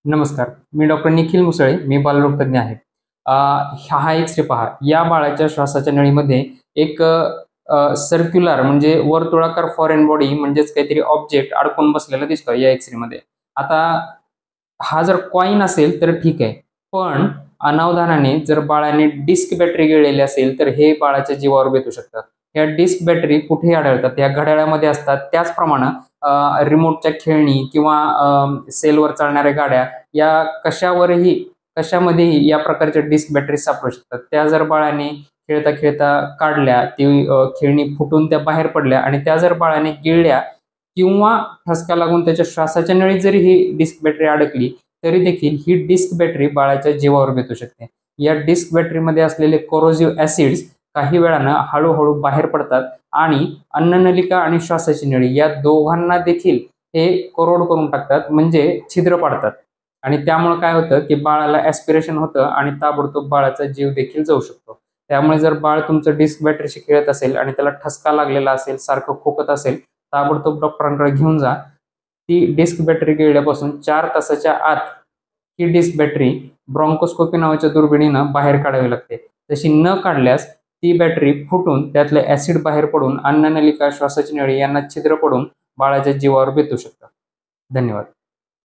नमस्कार, मी डॉक्टर निखिल मुसळे, मी बालरोगतज्ञ आहे. अ, हा एक्स-रे पहा. या बाळाच्या श्वासाच्या नळीमध्ये एक सर्क्युलर म्हणजे वर्तुळाकार फॉरेन बॉडी म्हणजेच काहीतरी ऑब्जेक्ट अडकून बसलेला दिसतोय या एक्स-रेमध्ये. आता हा जर कॉइन असेल तर ठीक आहे. पण अनावधानाने जर बाळाने डिस्क बॅटरी गिळलेली असेल तर हे बाळाच्या जीवावर बेतू शकतं. या डिस्क बॅटरी कुठेही आढळतात. या घड्याळामध्ये असतात. त्याचप्रमाणे रिमोटच्या खेळणी किंवा सेलवर चालणाऱ्या गाड्या या कशामध्येही या प्रकारच्या डिस्क बॅटरी सापडू शकतात. त्या जर बाळाने खेळता-खेळता काढल्या, ती खेळणी फुटून त्या बाहेर पडल्या आणि त्या जर बाळाने गिळल्या किंवा ठसका लागून त्याच्या श्वासाच्या नळीत जरी ही डिस्क बॅटरी अडकली, तरी देखील ही डिस्क बॅटरी बाळाच्या जीवावर बेतू शकते. या डिस्क बॅटरीमध्ये असलेले कोरोसिव्ह ॲसिड्स काही वेळानं हळू-हळू बाहेर पडतात आणि अन्ननलिका आणि श्वासाची नळी या दोघांना देखील हे करोड करून टाकतात, म्हणजे छिद्र पाडतात. आणि त्यामुळे काय होतं, की बाळाला ॲस्पिरेशन होतं आणि ताबडतोब बाळाचा जीव देखील जाऊ शकतो. त्यामुळे जर बाळ तुमचं डिस्क बॅटरीशी खेळत असेल आणि त्याला ठसका लागलेला असेल, सारखं खोकत असेल, ताबडतोब डॉक्टरांकडे घेऊन जा. ती डिस्क बॅटरी गिळल्यापासून 4 तासाच्या आत ही डिस्क बॅटरी ब्रॉन्कोस्कोपी नावाच्या दुर्बिणीनं बाहेर काढावी लागते. तशी न काढल्यास ती बॅटरी फुटून त्यातले ॲसिड बाहेर पडून अन्ननलिका, श्वासाची नळी यांना छिद्र पडून बाळाच्या जीवावर बेतू शकतात. धन्यवाद.